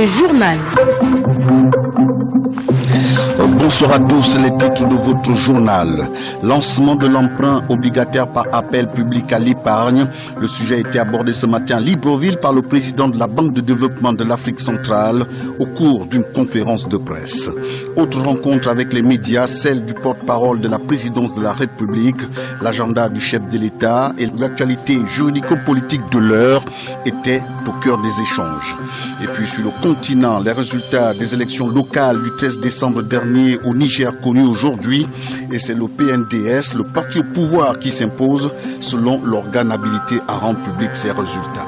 le journal. Bonsoir à tous, les titres de votre journal. Lancement de l'emprunt obligataire par appel public à l'épargne. Le sujet a été abordé ce matin à Libreville par le président de la Banque de développement de l'Afrique centrale au cours d'une conférence de presse. Autre rencontre avec les médias, celle du porte-parole de la présidence de la République. L'agenda du chef de l'État et l'actualité juridico-politique de l'heure étaient au cœur des échanges. Et puis sur le continent, les résultats des élections locales du 13 décembre dernier au Niger connus aujourd'hui, et c'est le PNDS, le parti au pouvoir, qui s'impose selon l'organe habilité à rendre public ses résultats.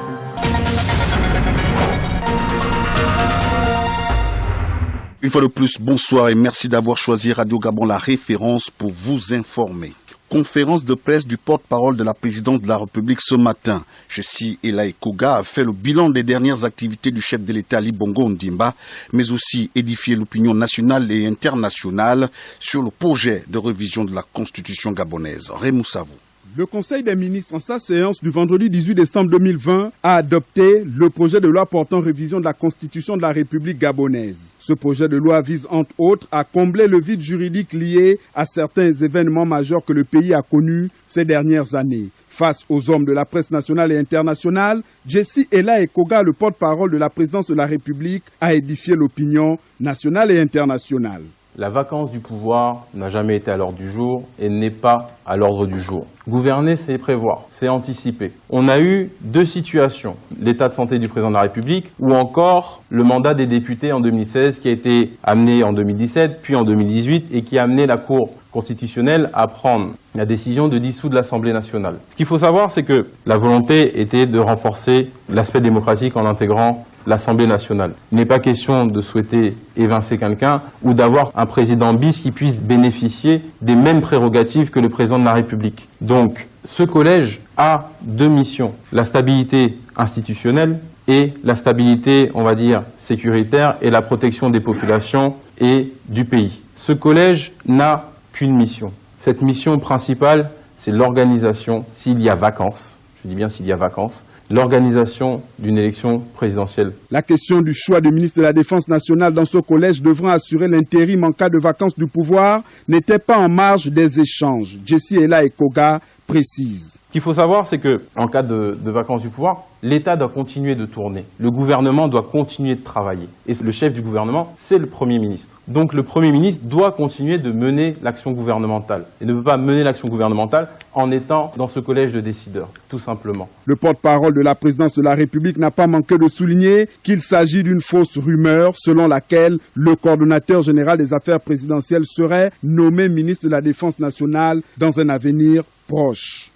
Une fois de plus, bonsoir et merci d'avoir choisi Radio Gabon la référence pour vous informer. Conférence de presse du porte-parole de la présidence de la République ce matin. Jessie Elaye Koga a fait le bilan des dernières activités du chef de l'État Ali Bongo Ondimba, mais aussi édifié l'opinion nationale et internationale sur le projet de révision de la Constitution gabonaise. Raymond Savou. Le Conseil des ministres, en sa séance du vendredi 18 décembre 2020, a adopté le projet de loi portant révision de la Constitution de la République gabonaise. Ce projet de loi vise, entre autres, à combler le vide juridique lié à certains événements majeurs que le pays a connus ces dernières années. Face aux hommes de la presse nationale et internationale, Jessie Elaye Koga, le porte-parole de la présidence de la République, a édifié l'opinion nationale et internationale. La vacance du pouvoir n'a jamais été à l'ordre du jour et n'est pas à l'ordre du jour. Gouverner, c'est prévoir, c'est anticiper. On a eu deux situations, l'état de santé du président de la République ou encore le mandat des députés en 2016 qui a été amené en 2017 puis en 2018 et qui a amené la Cour constitutionnelle à prendre la décision de dissoudre l'Assemblée nationale. Ce qu'il faut savoir, c'est que la volonté était de renforcer l'aspect démocratique en intégrant l'Assemblée nationale. Il n'est pas question de souhaiter évincer quelqu'un ou d'avoir un président bis qui puisse bénéficier des mêmes prérogatives que le président de la République. Donc, ce collège a deux missions, la stabilité institutionnelle et la stabilité, on va dire, sécuritaire et la protection des populations et du pays. Ce collège n'a qu'une mission. Cette mission principale, c'est l'organisation, s'il y a vacances, je dis bien s'il y a vacances, l'organisation d'une élection présidentielle. La question du choix du ministre de la Défense nationale dans ce collège devant assurer l'intérim en cas de vacance du pouvoir n'était pas en marge des échanges. Jessie Elaye Koga précise. Ce qu'il faut savoir, c'est qu'en cas de vacance du pouvoir, l'État doit continuer de tourner. Le gouvernement doit continuer de travailler. Et le chef du gouvernement, c'est le Premier ministre. Donc le Premier ministre doit continuer de mener l'action gouvernementale. Et ne peut pas mener l'action gouvernementale en étant dans ce collège de décideurs, tout simplement. Le porte-parole de la présidence de la République n'a pas manqué de souligner qu'il s'agit d'une fausse rumeur selon laquelle le coordonnateur général des affaires présidentielles serait nommé ministre de la Défense nationale dans un avenir proche.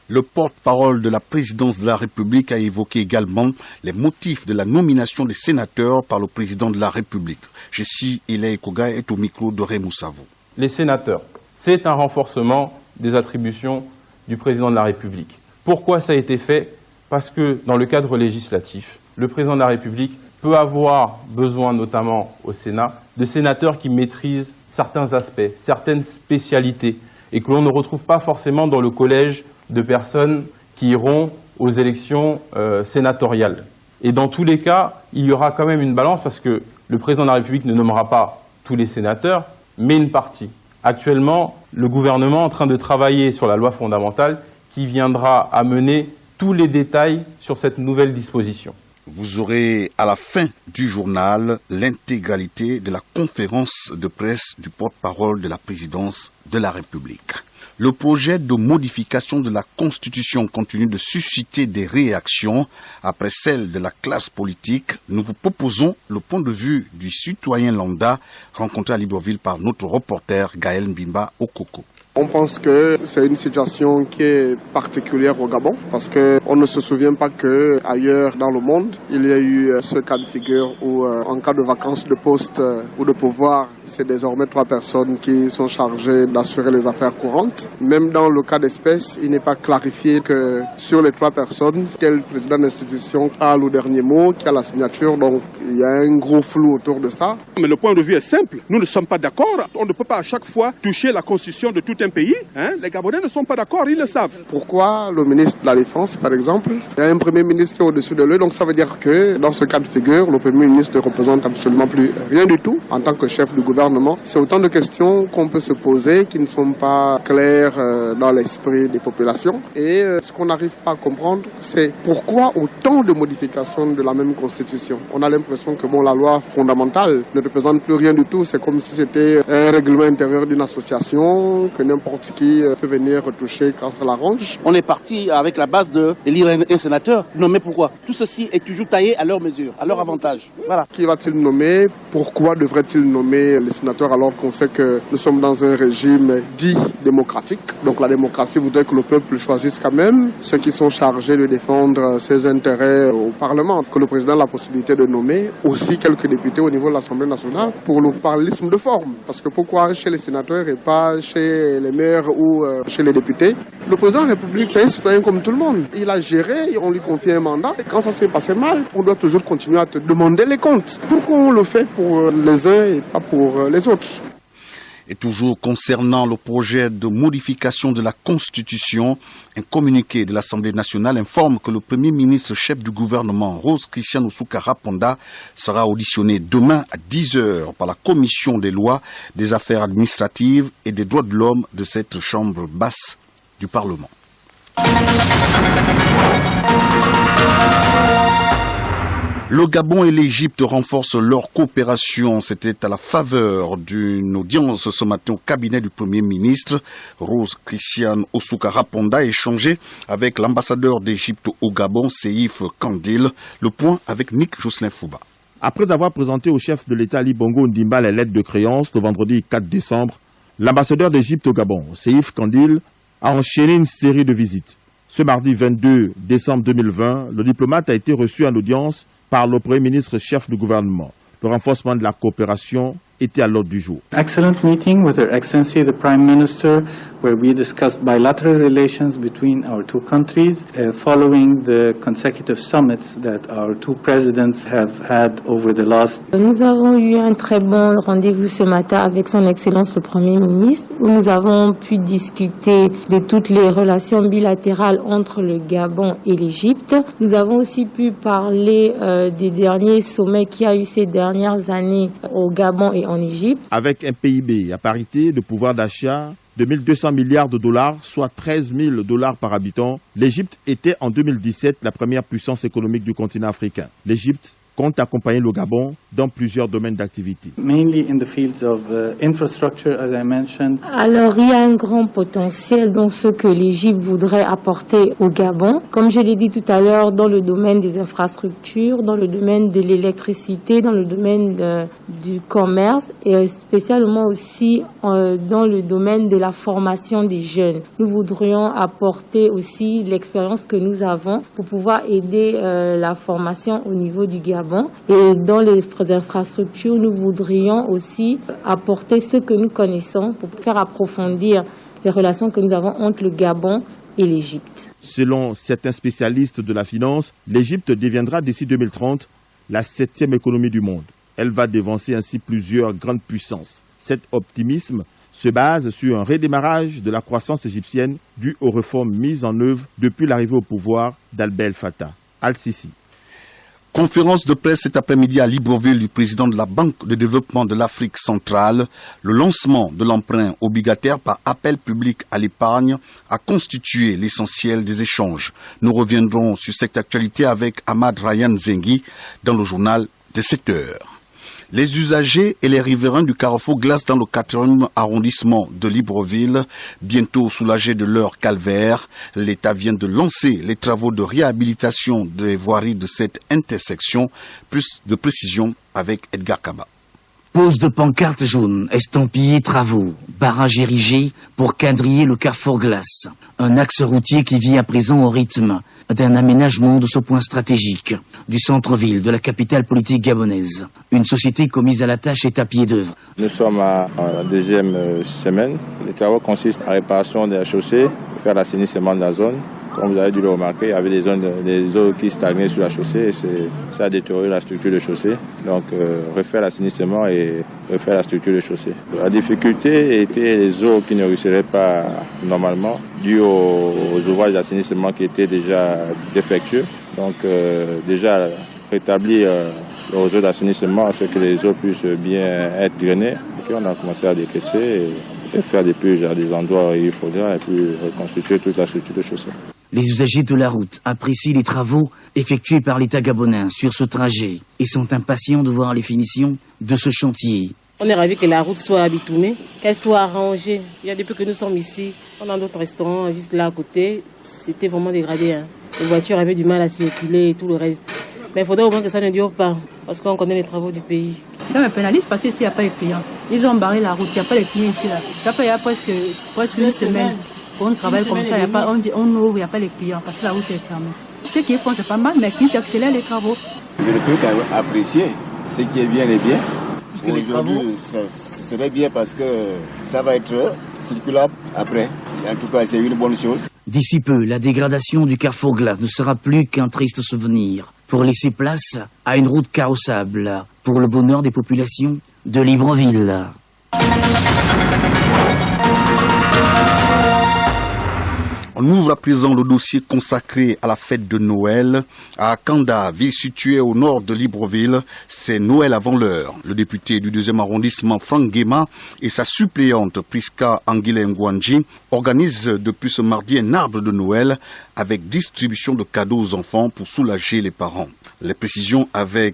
Le porte-parole de la présidence de la République a évoqué également les motifs de la nomination des sénateurs par le président de la République. Jessie Elaye Koga est au micro de Raymond Savou. Les sénateurs, c'est un renforcement des attributions du président de la République. Pourquoi ça a été fait? Parce que dans le cadre législatif, le président de la République peut avoir besoin, notamment au Sénat, de sénateurs qui maîtrisent certains aspects, certaines spécialités, et que l'on ne retrouve pas forcément dans le collège de personnes qui iront aux élections sénatoriales. Et dans tous les cas, il y aura quand même une balance parce que le président de la République ne nommera pas tous les sénateurs, mais une partie. Actuellement, le gouvernement est en train de travailler sur la loi fondamentale qui viendra amener tous les détails sur cette nouvelle disposition. Vous aurez à la fin du journal l'intégralité de la conférence de presse du porte-parole de la présidence de la République. Le projet de modification de la Constitution continue de susciter des réactions après celle de la classe politique. Nous vous proposons le point de vue du citoyen lambda rencontré à Libreville par notre reporter Gaël Mbimba Okoko. On pense que c'est une situation qui est particulière au Gabon parce qu'on ne se souvient pas qu'ailleurs dans le monde, il y a eu ce cas de figure où en cas de vacances de poste ou de pouvoir, c'est désormais 3 personnes qui sont chargées d'assurer les affaires courantes. Même dans le cas d'espèce, il n'est pas clarifié que sur les 3 personnes, quel président d'institution a le dernier mot, qui a la signature, donc il y a un gros flou autour de ça. Mais le point de vue est simple, nous ne sommes pas d'accord, on ne peut pas à chaque fois toucher la constitution de tout un pays, les Gabonais ne sont pas d'accord, ils le savent. Pourquoi le ministre de la Défense, par exemple, il y a un Premier ministre qui est au-dessus de lui, donc ça veut dire que dans ce cas de figure, le Premier ministre ne représente absolument plus rien du tout en tant que chef du gouvernement. C'est autant de questions qu'on peut se poser qui ne sont pas claires dans l'esprit des populations. Et ce qu'on n'arrive pas à comprendre, c'est pourquoi autant de modifications de la même Constitution. On a l'impression que la loi fondamentale ne représente plus rien du tout. C'est comme si c'était un règlement intérieur d'une association que n'importe qui peut venir retoucher quand ça l'arrange. On est parti avec la base d'élire un sénateur. Nommé pourquoi? Tout ceci est toujours taillé à leur mesure, à leur avantage. Voilà. Qui va-t-il nommer? Pourquoi devrait-il nommer les sénateurs alors qu'on sait que nous sommes dans un régime dit démocratique? Donc la démocratie voudrait que le peuple choisisse quand même ceux qui sont chargés de défendre ses intérêts au Parlement, que le président a la possibilité de nommer aussi quelques députés au niveau de l'Assemblée nationale pour le parallélisme de forme. Parce que pourquoi chez les sénateurs et pas chez les maires ou chez les députés? Le président de la République, c'est un citoyen comme tout le monde. Il a géré, on lui confie un mandat et quand ça s'est passé mal, on doit toujours continuer à te demander les comptes. Pourquoi on le fait pour les uns et pas pour les autres? Et toujours concernant le projet de modification de la Constitution, un communiqué de l'Assemblée nationale informe que le Premier ministre chef du gouvernement, Rose Christian Osuka Ponda, sera auditionné demain à 10h par la Commission des lois, des affaires administratives et des droits de l'homme de cette chambre basse du Parlement. Le Gabon et l'Égypte renforcent leur coopération. C'était à la faveur d'une audience ce matin au cabinet du Premier ministre. Rose Christian Osuka Ponda a échangé avec l'ambassadeur d'Égypte au Gabon, Seif Kandil. Le point avec Nick Jocelyn Fouba. Après avoir présenté au chef de l'État Ali Bongo Ondimba les lettres de créance le vendredi 4 décembre, l'ambassadeur d'Égypte au Gabon, Seif Kandil, a enchaîné une série de visites. Ce mardi 22 décembre 2020, le diplomate a été reçu en audience par le Premier ministre chef du gouvernement. Le renforcement de la coopération était à l'ordre du jour. Excellent meeting with Her Excellency the Prime Minister, where we discussed bilateral relations between our two countries, following the consecutive summits that our two presidents have had over the last. Nous avons eu un très bon rendez-vous ce matin avec son Excellence le Premier ministre, où nous avons pu discuter de toutes les relations bilatérales entre le Gabon et l'Égypte. Nous avons aussi pu parler des derniers sommets qu'il y a eu ces dernières années au Gabon et en Égypte. Avec un PIB à parité de pouvoir d'achat de 1200 milliards de dollars, soit 13 000 dollars par habitant, l'Égypte était en 2017 la première puissance économique du continent africain. L'Égypte compte accompagner le Gabon dans plusieurs domaines d'activité. Mainly in the fields of infrastructure, as I mentioned. Alors, il y a un grand potentiel dans ce que l'Égypte voudrait apporter au Gabon. Comme je l'ai dit tout à l'heure, dans le domaine des infrastructures, dans le domaine de l'électricité, dans le domaine du commerce et spécialement aussi dans le domaine de la formation des jeunes. Nous voudrions apporter aussi l'expérience que nous avons pour pouvoir aider la formation au niveau du Gabon. Et dans les infrastructures, nous voudrions aussi apporter ce que nous connaissons pour faire approfondir les relations que nous avons entre le Gabon et l'Égypte. Selon certains spécialistes de la finance, l'Égypte deviendra d'ici 2030 la 7e économie du monde. Elle va devancer ainsi plusieurs grandes puissances. Cet optimisme se base sur un redémarrage de la croissance égyptienne due aux réformes mises en œuvre depuis l'arrivée au pouvoir d'Abdel Fattah al-Sisi. Conférence de presse cet après-midi à Libreville du président de la Banque de développement de l'Afrique centrale. Le lancement de l'emprunt obligataire par appel public à l'épargne a constitué l'essentiel des échanges. Nous reviendrons sur cette actualité avec Ahmad Ryan Zengi dans le journal des secteurs. Les usagers et les riverains du carrefour Glace dans le 4e arrondissement de Libreville, bientôt soulagés de leur calvaire, l'État vient de lancer les travaux de réhabilitation des voiries de cette intersection. Plus de précision avec Edgar Kaba. Pose de pancartes jaunes, estampillées travaux, barrages érigés pour quadriller le carrefour Glace. Un axe routier qui vit à présent au rythme d'un aménagement de ce point stratégique du centre-ville de la capitale politique gabonaise. Une société commise à la tâche est à pied d'œuvre. Nous sommes à la deuxième semaine. Les travaux consistent à la réparation de la chaussée, faire l'assainissement de la zone, Comme vous avez dû le remarquer, il y avait des eaux qui stagnaient sur la chaussée et ça a détérioré la structure de chaussée. Donc refaire l'assainissement et refaire la structure de chaussée. La difficulté était les eaux qui ne ruisselaient pas normalement, dû aux ouvrages d'assainissement qui étaient déjà défectueux. Donc déjà rétablir le réseau d'assainissement afin que les eaux puissent bien être drainées. Et on a commencé à décaisser et faire des puges à des endroits où il faudra et puis reconstituer toute la structure de chaussée. Les usagers de la route apprécient les travaux effectués par l'État gabonais sur ce trajet et sont impatients de voir les finitions de ce chantier. On est ravis que la route soit bitumée, qu'elle soit arrangée. Il y a depuis que nous sommes ici, on a d'autres restaurants juste là à côté. C'était vraiment dégradé. Les voitures avaient du mal à circuler et tout le reste. Mais il faudrait au moins que ça ne dure pas, parce qu'on connaît les travaux du pays. Ça me pénalise parce qu'ici, il n'y a pas de clients. Ils ont barré la route, il n'y a pas de clients ici. Là. Ça fait il y a presque une semaine qu'on travaille comme ça, on ouvre, il n'y a pas de clients, parce que la route est fermée. Ce qu'ils font, c'est pas mal, mais qu'ils accélèrent les travaux. Je ne peux qu'apprécier ce qui est bien et bien. Aujourd'hui, ça serait bien parce que ça va être circulable après. En tout cas, c'est une bonne chose. D'ici peu, la dégradation du carrefour Glace ne sera plus qu'un triste souvenir pour laisser place à une route carrossable pour le bonheur des populations de Libreville. On ouvre à présent le dossier consacré à la fête de Noël. À Kanda, ville située au nord de Libreville, c'est Noël avant l'heure. Le député du 2e arrondissement, Franck Guéma, et sa suppléante, Priska Anguile Ngwanji, organisent depuis ce mardi un arbre de Noël avec distribution de cadeaux aux enfants pour soulager les parents. Les précisions avec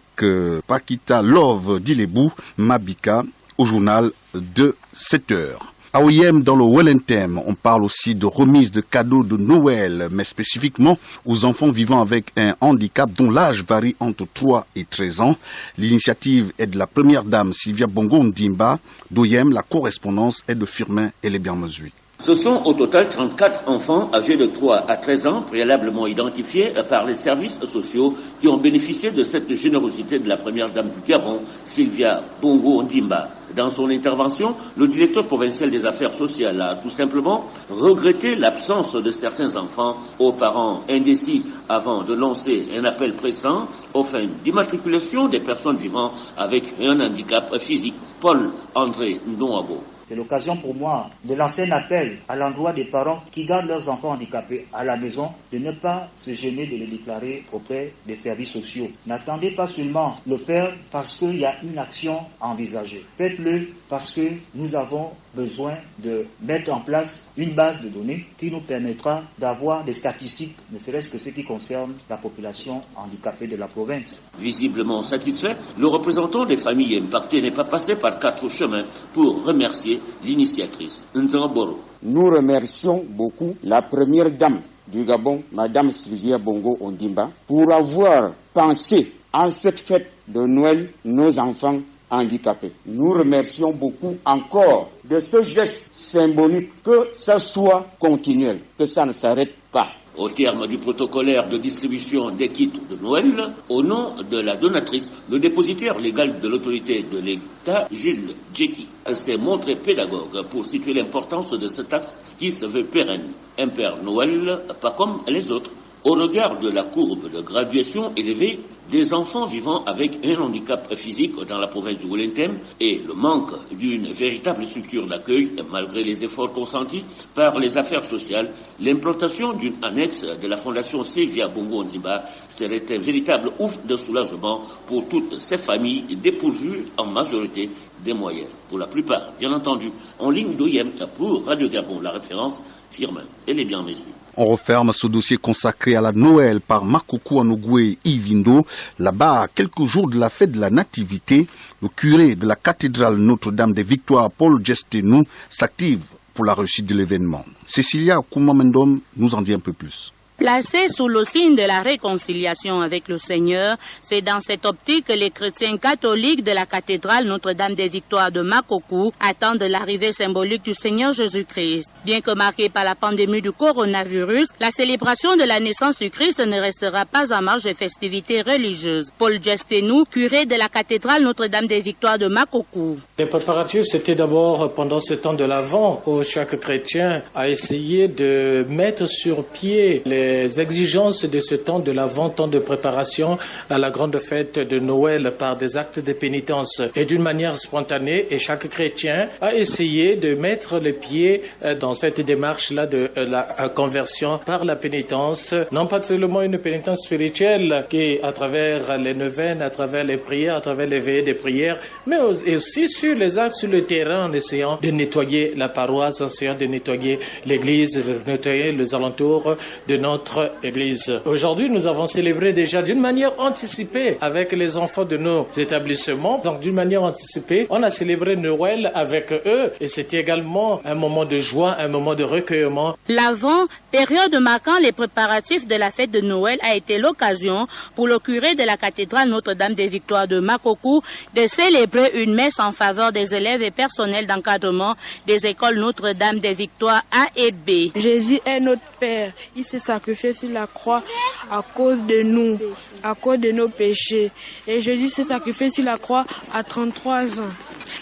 Pakita Love Dilebou Mabika au journal de 7 heures. À Oyem, dans le Wellentem, on parle aussi de remise de cadeaux de Noël, mais spécifiquement aux enfants vivant avec un handicap dont l'âge varie entre 3 et 13 ans. L'initiative est de la première dame Sylvia Bongo Ndimba. D'Oyem, la correspondance est de Firmin Elebiamezui. Ce sont au total 34 enfants âgés de 3 à 13 ans, préalablement identifiés par les services sociaux, qui ont bénéficié de cette générosité de la première dame du Gabon, Sylvia Bongo Ndimba. Dans son intervention, le directeur provincial des affaires sociales a tout simplement regretté l'absence de certains enfants aux parents indécis avant de lancer un appel pressant aux fins d'immatriculation des personnes vivant avec un handicap physique. Paul-André Ndouabo. C'est l'occasion pour moi de lancer un appel à l'endroit des parents qui gardent leurs enfants handicapés à la maison de ne pas se gêner de les déclarer auprès des services sociaux. N'attendez pas seulement le faire parce qu'il y a une action envisagée. Faites-le parce que nous avons besoin de mettre en place une base de données qui nous permettra d'avoir des statistiques, ne serait-ce que ce qui concerne la population handicapée de la province. Visiblement satisfait, le représentant des familles impactées n'est pas passé par 4 chemins pour remercier l'initiatrice. Nous remercions beaucoup la première dame du Gabon, Madame Sylvia Bongo Ondimba, pour avoir pensé en cette fête de Noël nos enfants handicapés. Nous remercions beaucoup encore de ce geste symbolique, que ça soit continuel, que ça ne s'arrête pas. Au terme du protocolaire de distribution des kits de Noël, au nom de la donatrice, le dépositaire légal de l'autorité de l'État, Jules Djeki, s'est montré pédagogue pour situer l'importance de cet acte qui se veut pérenne. Un Père Noël, pas comme les autres. Au regard de la courbe de graduation élevée des enfants vivant avec un handicap physique dans la province du Wellentem et le manque d'une véritable structure d'accueil, malgré les efforts consentis par les affaires sociales, l'implantation d'une annexe de la fondation Sylvia Bongo Ndimba serait un véritable ouf de soulagement pour toutes ces familles dépourvues en majorité des moyens. Pour la plupart, bien entendu, en ligne d'Oyem pour Radio Gabon, la référence Firmin Elebiamezui. On referme ce dossier consacré à la Noël par Makoko Anogwe Ivindo. Là-bas, à quelques jours de la fête de la Nativité, le curé de la cathédrale Notre-Dame des Victoires, Paul Gestenou, s'active pour la réussite de l'événement. Cécilia Koumamendom nous en dit un peu plus. Placé sous le signe de la réconciliation avec le Seigneur, c'est dans cette optique que les chrétiens catholiques de la cathédrale Notre-Dame des Victoires de Makoko attendent l'arrivée symbolique du Seigneur Jésus-Christ. Bien que marquée par la pandémie du coronavirus, la célébration de la naissance du Christ ne restera pas en marge des festivités religieuses. Paul Gestenou, curé de la cathédrale Notre-Dame des Victoires de Makoko. Les préparatifs, c'était d'abord pendant ce temps de l'Avent où chaque chrétien a essayé de mettre sur pied les les exigences de ce temps de l'avant, temps de préparation à la grande fête de Noël par des actes de pénitence et d'une manière spontanée. Et chaque chrétien a essayé de mettre les pieds dans cette démarche-là de la conversion par la pénitence. Non pas seulement une pénitence spirituelle qui, à travers les neuvaines, à travers les prières, à travers les veillées de prières, mais aussi sur les actes sur le terrain en essayant de nettoyer la paroisse, en essayant de nettoyer l'église, de nettoyer les alentours de notre église. Aujourd'hui, nous avons célébré déjà d'une manière anticipée avec les enfants de nos établissements. Donc, d'une manière anticipée, on a célébré Noël avec eux et c'était également un moment de joie, un moment de recueillement. L'avant, période marquant les préparatifs de la fête de Noël, a été l'occasion pour le curé de la cathédrale Notre-Dame des Victoires de Makokou de célébrer une messe en faveur des élèves et personnels d'encadrement des écoles Notre-Dame des Victoires A et B. Jésus est notre Père. Il s'est sacrifié sur la croix à cause de nous, à cause de nos péchés. Et Jésus s'est sacrifié sur la croix à 33 ans.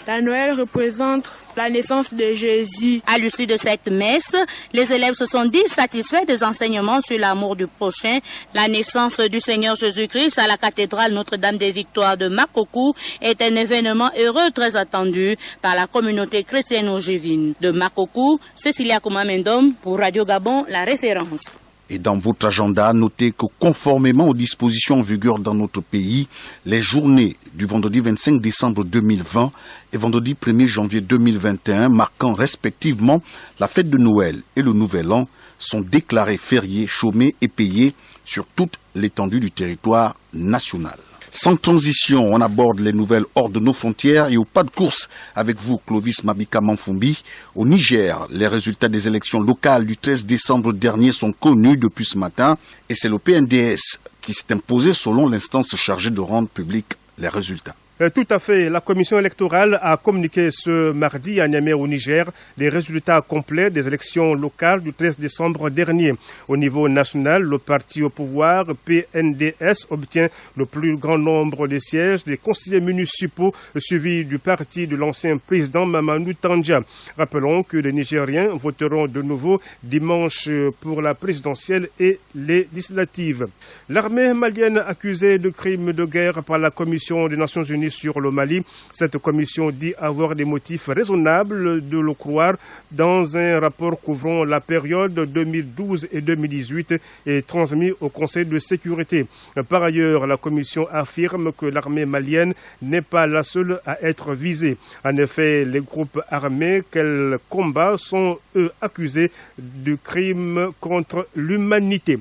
La Noël représente la naissance de Jésus. À l'issue de cette messe, les élèves se sont dit satisfaits des enseignements sur l'amour du prochain. La naissance du Seigneur Jésus-Christ à la cathédrale Notre-Dame des Victoires de Makokou est un événement heureux très attendu par la communauté chrétienne ogivine. De Makokou, Cécilia Koumamendom pour Radio Gabon, la référence. Et dans votre agenda, notez que conformément aux dispositions en vigueur dans notre pays, les journées du vendredi 25 décembre 2020 et vendredi 1er janvier 2021, marquant respectivement la fête de Noël et le Nouvel An, sont déclarées fériées, chômées et payées sur toute l'étendue du territoire national. Sans transition, on aborde les nouvelles hors de nos frontières et au pas de course avec vous, Clovis Mabika Manfumbi. Au Niger, les résultats des élections locales du 13 décembre dernier sont connus depuis ce matin et c'est le PNDS qui s'est imposé selon l'instance chargée de rendre publics les résultats. Tout à fait. La commission électorale a communiqué ce mardi à Niamey au Niger les résultats complets des élections locales du 13 décembre dernier. Au niveau national, le parti au pouvoir, PNDS, obtient le plus grand nombre de sièges des conseillers municipaux, suivi du parti de l'ancien président Mamadou Tandja. Rappelons que les Nigériens voteront de nouveau dimanche pour la présidentielle et les législatives. L'armée malienne accusée de crimes de guerre par la Commission des Nations Unies sur le Mali. Cette commission dit avoir des motifs raisonnables de le croire dans un rapport couvrant la période 2012 et 2018 et transmis au Conseil de sécurité. Par ailleurs, la commission affirme que l'armée malienne n'est pas la seule à être visée. En effet, les groupes armés qu'elle combat sont, eux, accusés de crimes contre l'humanité.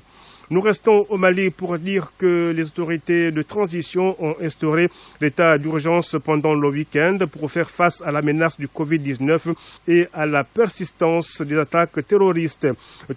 Nous restons au Mali pour dire que les autorités de transition ont instauré l'état d'urgence pendant le week-end pour faire face à la menace du Covid-19 et à la persistance des attaques terroristes,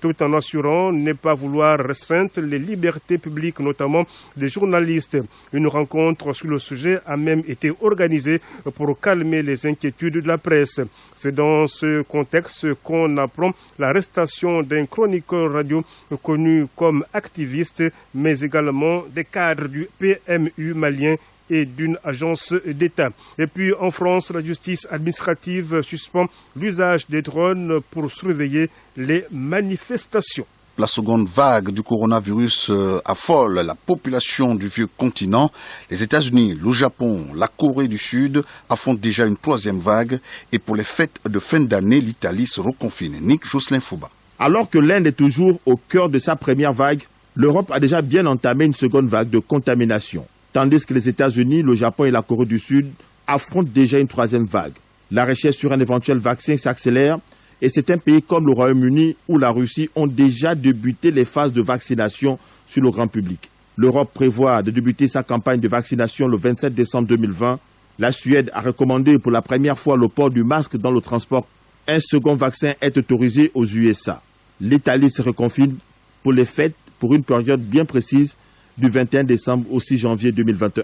tout en assurant ne pas vouloir restreindre les libertés publiques, notamment des journalistes. Une rencontre sur le sujet a même été organisée pour calmer les inquiétudes de la presse. C'est dans ce contexte qu'on apprend l'arrestation d'un chroniqueur radio connu comme activistes, mais également des cadres du PMU malien et d'une agence d'État. Et puis en France, la justice administrative suspend l'usage des drones pour surveiller les manifestations. La seconde vague du coronavirus affole la population du vieux continent. Les États-Unis, le Japon, la Corée du Sud affrontent déjà une troisième vague. Et pour les fêtes de fin d'année, l'Italie se reconfine. Nick Jocelyn Fouba. Alors que l'Inde est toujours au cœur de sa première vague, l'Europe a déjà bien entamé une seconde vague de contamination. Tandis que les États-Unis, le Japon et la Corée du Sud affrontent déjà une troisième vague. La recherche sur un éventuel vaccin s'accélère et certains pays comme le Royaume-Uni ou la Russie ont déjà débuté les phases de vaccination sur le grand public. L'Europe prévoit de débuter sa campagne de vaccination le 27 décembre 2020. La Suède a recommandé pour la première fois le port du masque dans le transport. Un second vaccin est autorisé aux USA. L'Italie se reconfine pour les fêtes pour une période bien précise du 21 décembre au 6 janvier 2021.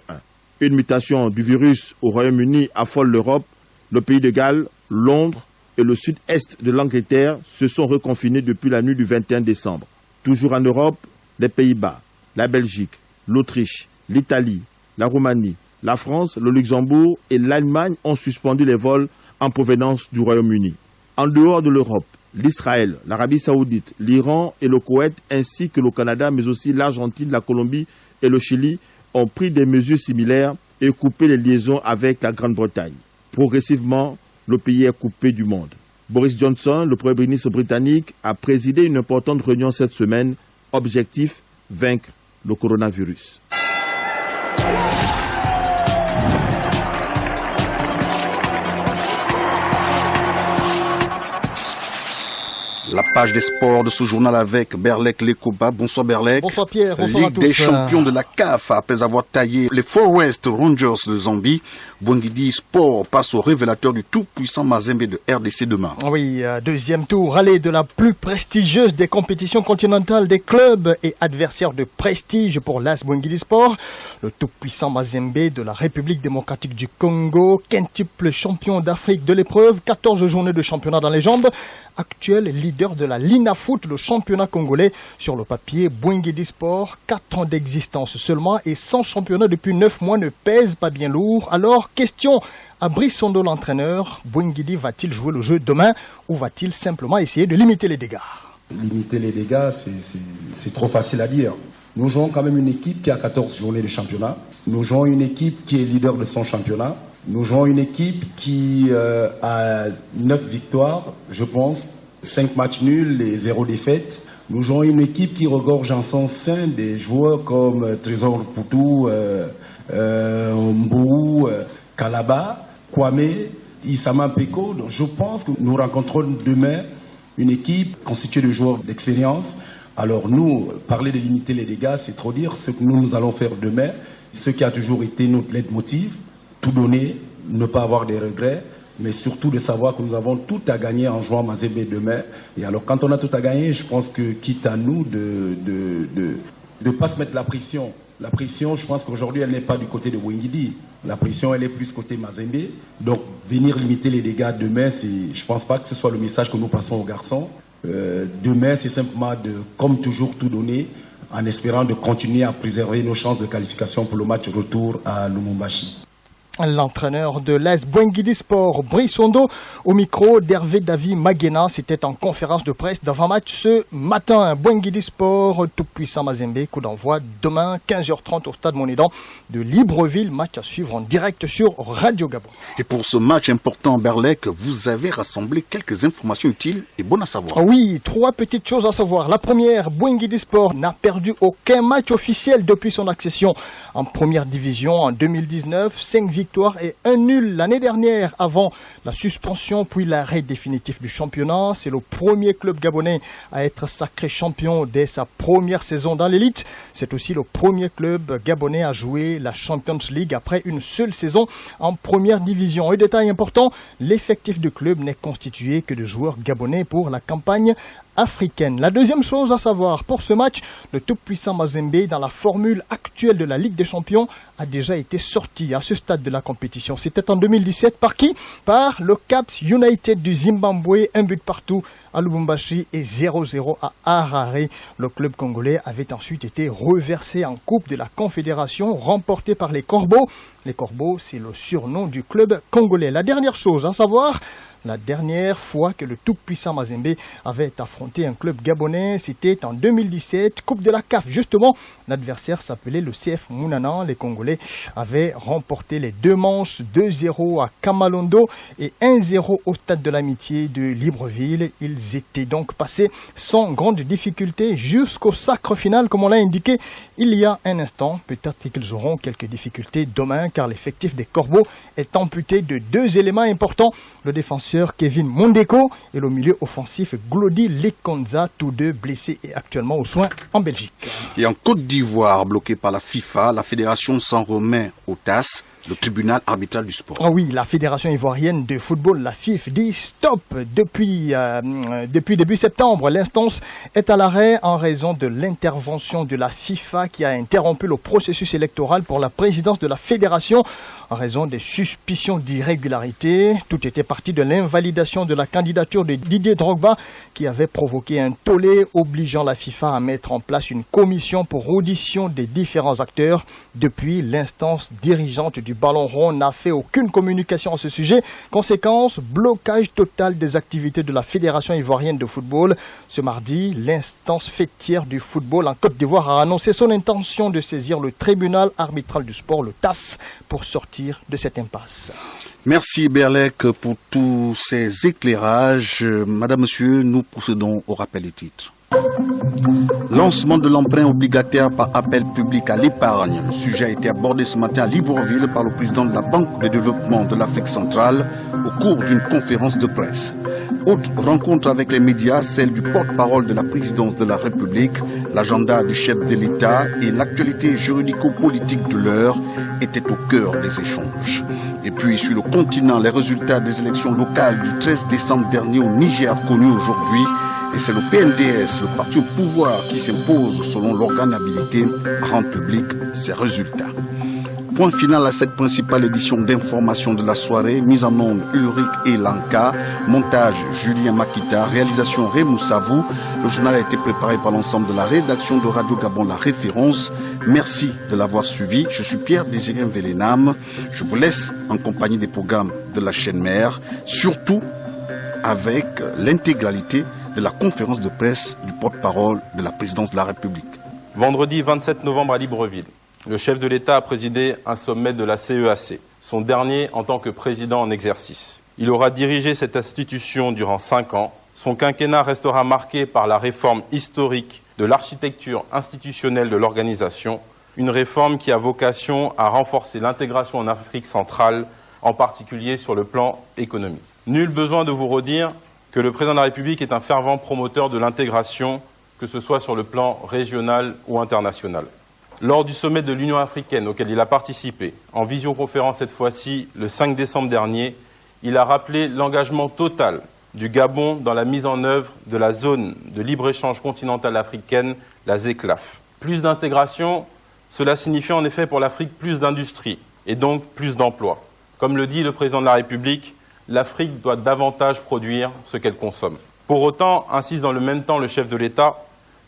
Une mutation du virus au Royaume-Uni affole l'Europe. Le pays de Galles, Londres et le sud-est de l'Angleterre se sont reconfinés depuis la nuit du 21 décembre. Toujours en Europe, les Pays-Bas, la Belgique, l'Autriche, l'Italie, la Roumanie, la France, le Luxembourg et l'Allemagne ont suspendu les vols en provenance du Royaume-Uni. En dehors de l'Europe, l'Israël, l'Arabie Saoudite, l'Iran et le Koweït, ainsi que le Canada, mais aussi l'Argentine, la Colombie et le Chili, ont pris des mesures similaires et coupé les liaisons avec la Grande-Bretagne. Progressivement, le pays est coupé du monde. Boris Johnson, le Premier ministre britannique, a présidé une importante réunion cette semaine. Objectif, vaincre le coronavirus. La page des sports de ce journal avec Berlek Lekoba. Bonsoir Berlek. Bonsoir Pierre, bonsoir Ligue à tous. des champions de la CAF après avoir taillé les Forest Rangers de Zambie. Bwangidi Sport passe au révélateur du tout-puissant Mazembe de RDC demain. Oui, deuxième tour, allée de la plus prestigieuse des compétitions continentales des clubs et adversaire de prestige pour l'AS Bwangidi Sport. Le tout-puissant Mazembe de la République démocratique du Congo, quintuple champion d'Afrique de l'épreuve, 14 journées de championnat dans les jambes, actuel leader de la Linafoot, le championnat congolais. Sur le papier, Bwangidi Sport, 4 ans d'existence seulement et sans championnat depuis 9 mois ne pèse pas bien lourd. Alors, question à Brice Sondo, l'entraîneur, Bwangidi va-t-il jouer le jeu demain ou va-t-il simplement essayer de limiter les dégâts? Limiter les dégâts, c'est trop facile à dire. Nous jouons quand même une équipe qui a 14 journées de championnat. Nous jouons une équipe qui est leader de son championnat. Nous jouons une équipe qui a 9 victoires, je pense, 5 matchs nuls et 0 défaite. Nous jouons une équipe qui regorge en son sein des joueurs comme Trésor Poutou, Mbou, Kalaba, Kwame, Issama Peko. Donc je pense que nous rencontrons demain une équipe constituée de joueurs d'expérience. Alors nous, parler de limiter les dégâts, c'est trop dire. Ce que nous allons faire demain, ce qui a toujours été notre leitmotiv, tout donner, ne pas avoir des regrets, mais surtout de savoir que nous avons tout à gagner en jouant Mazembe demain. Et alors quand on a tout à gagner, je pense que quitte à nous de pas se mettre la pression. La pression, je pense qu'aujourd'hui, elle n'est pas du côté de Bwangidi. La pression, elle est plus côté Mazembe. Donc, venir limiter les dégâts demain, je ne pense pas que ce soit le message que nous passons aux garçons. Demain, c'est simplement de, comme toujours, tout donner, en espérant de continuer à préserver nos chances de qualification pour le match retour à Lumumbashi. L'entraîneur de l'AS Bwangidi Sport, Brice Sondo, au micro d'Hervé David Magena. C'était en conférence de presse d'avant-match ce matin. Bwangidi Sport, tout-puissant Mazembe, coup d'envoi demain 15h30 au stade Monédan de Libreville. Match à suivre en direct sur Radio Gabon. Et pour ce match important, Berlek, vous avez rassemblé quelques informations utiles et bonnes à savoir. Oui, 3 petites choses à savoir. La première, Bwangidi Sport n'a perdu aucun match officiel depuis son accession en première division en 2019. 5 victoires et 1 nul l'année dernière avant la suspension puis l'arrêt définitif du championnat. C'est le premier club gabonais à être sacré champion dès sa première saison dans l'élite. C'est aussi le premier club gabonais à jouer la Champions League après une seule saison en première division. Et détail important, l'effectif du club n'est constitué que de joueurs gabonais pour la campagne africaine. La deuxième chose à savoir pour ce match, le tout-puissant Mazembe dans la formule actuelle de la Ligue des Champions a déjà été sorti à ce stade de la compétition. C'était en 2017 par qui? Par le Caps United du Zimbabwe, 1 but partout à Lubumbashi et 0-0 à Harare. Le club congolais avait ensuite été reversé en Coupe de la Confédération, remporté par les Corbeaux. Les Corbeaux, c'est le surnom du club congolais. La dernière chose à savoir, la dernière fois que le tout-puissant Mazembe avait affronté un club gabonais, c'était en 2017, Coupe de la CAF. Justement, l'adversaire s'appelait le CF Mounana. Les Congolais avaient remporté les 2 manches, 2-0 à Kamalondo et 1-0 au Stade de l'Amitié de Libreville. Ils étaient donc passés sans grande difficulté jusqu'au sacre final, comme on l'a indiqué il y a un instant. Peut-être qu'ils auront quelques difficultés demain, car l'effectif des Corbeaux est amputé de 2 éléments importants. Le défenseur Kevin Mondeko et le milieu offensif Glody Lekonza, tous deux blessés et actuellement aux soins en Belgique. Et en Côte d'Ivoire, bloqué par la FIFA, la fédération s'en remet au TAS, le tribunal arbitral du sport. Ah oui, la fédération ivoirienne de football, la FIF, dit stop depuis début septembre. L'instance est à l'arrêt en raison de l'intervention de la FIFA qui a interrompu le processus électoral pour la présidence de la fédération en raison des suspicions d'irrégularité. Tout était parti de l'invalidation de la candidature de Didier Drogba qui avait provoqué un tollé obligeant la FIFA à mettre en place une commission pour audition des différents acteurs. Depuis, l'instance dirigeante du du ballon rond n'a fait aucune communication à ce sujet. Conséquence, blocage total des activités de la Fédération ivoirienne de football. Ce mardi, l'instance fêtière du football en Côte d'Ivoire a annoncé son intention de saisir le tribunal arbitral du sport, le TAS, pour sortir de cette impasse. Merci Berlek pour tous ces éclairages. Madame, Monsieur, nous procédons au rappel des titres. Lancement de l'emprunt obligataire par appel public à l'épargne. Le sujet a été abordé ce matin à Libreville par le président de la Banque de développement de l'Afrique centrale au cours d'une conférence de presse. Autre rencontre avec les médias, celle du porte-parole de la présidence de la République, l'agenda du chef de l'État et l'actualité juridico-politique de l'heure étaient au cœur des échanges. Et puis sur le continent, les résultats des élections locales du 13 décembre dernier au Niger connus aujourd'hui. Et c'est le PNDS, le parti au pouvoir, qui s'impose selon l'organe habilité à rendre public ses résultats. Point final à cette principale édition d'information de la soirée. Mise en onde Ulrich et Lanka. Montage Julien Makita. Réalisation Raymond Savou. Le journal a été préparé par l'ensemble de la rédaction de Radio Gabon La Référence. Merci de l'avoir suivi. Je suis Pierre Désiré Mvelenam. Je vous laisse en compagnie des programmes de la chaîne mère. Surtout avec l'intégralité de la conférence de presse du porte-parole de la présidence de la République. Vendredi 27 novembre à Libreville, le chef de l'État a présidé un sommet de la CEAC, son dernier en tant que président en exercice. Il aura dirigé cette institution durant 5 ans. Son quinquennat restera marqué par la réforme historique de l'architecture institutionnelle de l'organisation, une réforme qui a vocation à renforcer l'intégration en Afrique centrale, en particulier sur le plan économique. Nul besoin de vous redire que le président de la République est un fervent promoteur de l'intégration, que ce soit sur le plan régional ou international. Lors du sommet de l'Union africaine auquel il a participé, en visioconférence cette fois-ci, le 5 décembre dernier, il a rappelé l'engagement total du Gabon dans la mise en œuvre de la zone de libre-échange continentale africaine, la ZECLAF. Plus d'intégration, cela signifie en effet pour l'Afrique plus d'industrie et donc plus d'emplois. Comme le dit le président de la République, l'Afrique doit davantage produire ce qu'elle consomme. Pour autant, insiste dans le même temps le chef de l'État,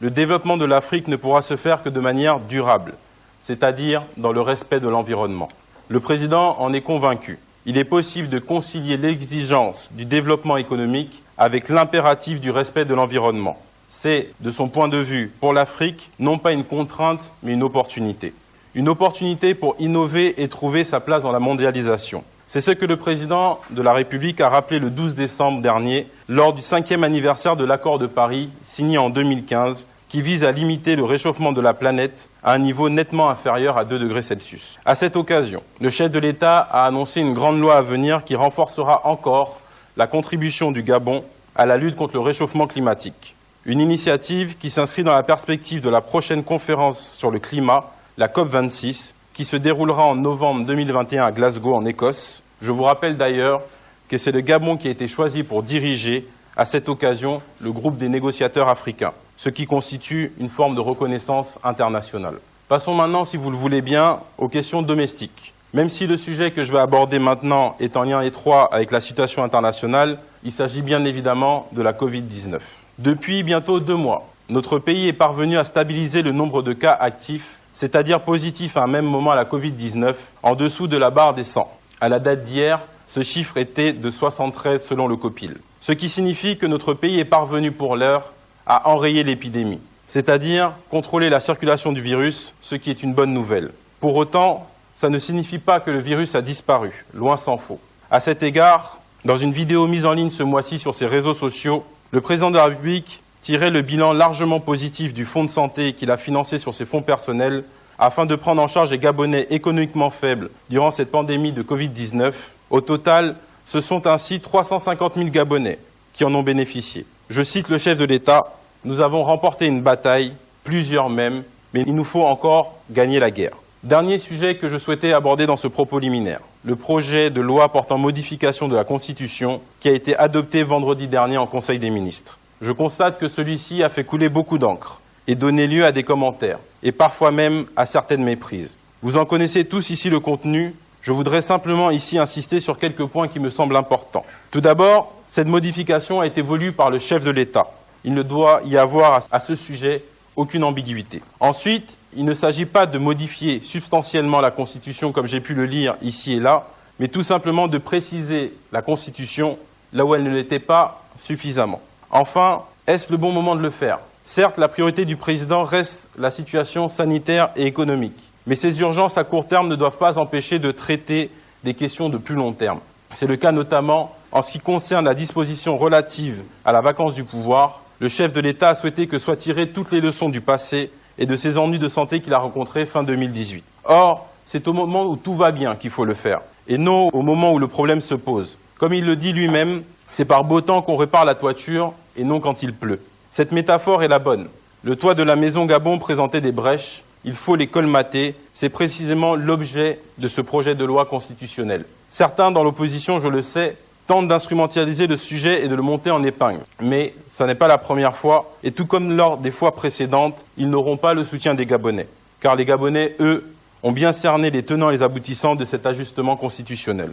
le développement de l'Afrique ne pourra se faire que de manière durable, c'est-à-dire dans le respect de l'environnement. Le président en est convaincu. Il est possible de concilier l'exigence du développement économique avec l'impératif du respect de l'environnement. C'est, de son point de vue, pour l'Afrique, non pas une contrainte, mais une opportunité. Une opportunité pour innover et trouver sa place dans la mondialisation. C'est ce que le président de la République a rappelé le 12 décembre dernier lors du 5e anniversaire de l'accord de Paris signé en 2015 qui vise à limiter le réchauffement de la planète à un niveau nettement inférieur à 2 degrés Celsius. À cette occasion, le chef de l'État a annoncé une grande loi à venir qui renforcera encore la contribution du Gabon à la lutte contre le réchauffement climatique. Une initiative qui s'inscrit dans la perspective de la prochaine conférence sur le climat, la COP26, qui se déroulera en novembre 2021 à Glasgow, en Écosse. Je vous rappelle d'ailleurs que c'est le Gabon qui a été choisi pour diriger, à cette occasion, le groupe des négociateurs africains, ce qui constitue une forme de reconnaissance internationale. Passons maintenant, si vous le voulez bien, aux questions domestiques. Même si le sujet que je vais aborder maintenant est en lien étroit avec la situation internationale, il s'agit bien évidemment de la Covid-19. Depuis bientôt 2 mois, notre pays est parvenu à stabiliser le nombre de cas actifs, c'est-à-dire positifs à un même moment à la Covid-19, en dessous de la barre des 100. À la date d'hier, ce chiffre était de 73 selon le COPIL. Ce qui signifie que notre pays est parvenu pour l'heure à enrayer l'épidémie, c'est-à-dire contrôler la circulation du virus, ce qui est une bonne nouvelle. Pour autant, ça ne signifie pas que le virus a disparu, loin s'en faut. À cet égard, dans une vidéo mise en ligne ce mois-ci sur ses réseaux sociaux, le président de la République tirait le bilan largement positif du fonds de santé qu'il a financé sur ses fonds personnels afin de prendre en charge les Gabonais économiquement faibles durant cette pandémie de Covid-19. Au total, ce sont ainsi 350 000 Gabonais qui en ont bénéficié. Je cite le chef de l'État, « Nous avons remporté une bataille, plusieurs même, mais il nous faut encore gagner la guerre ». Dernier sujet que je souhaitais aborder dans ce propos liminaire, le projet de loi portant modification de la Constitution qui a été adopté vendredi dernier en Conseil des ministres. Je constate que celui-ci a fait couler beaucoup d'encre et donné lieu à des commentaires, et parfois même à certaines méprises. Vous en connaissez tous ici le contenu, je voudrais simplement ici insister sur quelques points qui me semblent importants. Tout d'abord, cette modification a été voulue par le chef de l'État. Il ne doit y avoir à ce sujet aucune ambiguïté. Ensuite, il ne s'agit pas de modifier substantiellement la Constitution comme j'ai pu le lire ici et là, mais tout simplement de préciser la Constitution là où elle ne l'était pas suffisamment. Enfin, est-ce le bon moment de le faire ? Certes, la priorité du président reste la situation sanitaire et économique, mais ces urgences à court terme ne doivent pas empêcher de traiter des questions de plus long terme. C'est le cas notamment en ce qui concerne la disposition relative à la vacance du pouvoir. Le chef de l'État a souhaité que soient tirées toutes les leçons du passé et de ses ennuis de santé qu'il a rencontrés fin 2018. Or, c'est au moment où tout va bien qu'il faut le faire, et non au moment où le problème se pose. Comme il le dit lui-même, c'est par beau temps qu'on répare la toiture et non quand il pleut. Cette métaphore est la bonne. Le toit de la maison Gabon présentait des brèches, il faut les colmater, c'est précisément l'objet de ce projet de loi constitutionnelle. Certains dans l'opposition, je le sais, tentent d'instrumentaliser le sujet et de le monter en épingle. Mais ce n'est pas la première fois, et tout comme lors des fois précédentes, ils n'auront pas le soutien des Gabonais. Car les Gabonais, eux, ont bien cerné les tenants et les aboutissants de cet ajustement constitutionnel.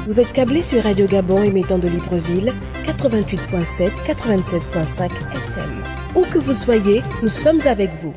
Vous êtes câblé sur Radio Gabon émettant de Libreville, 88.7, 96.5 FM. Où que vous soyez, nous sommes avec vous.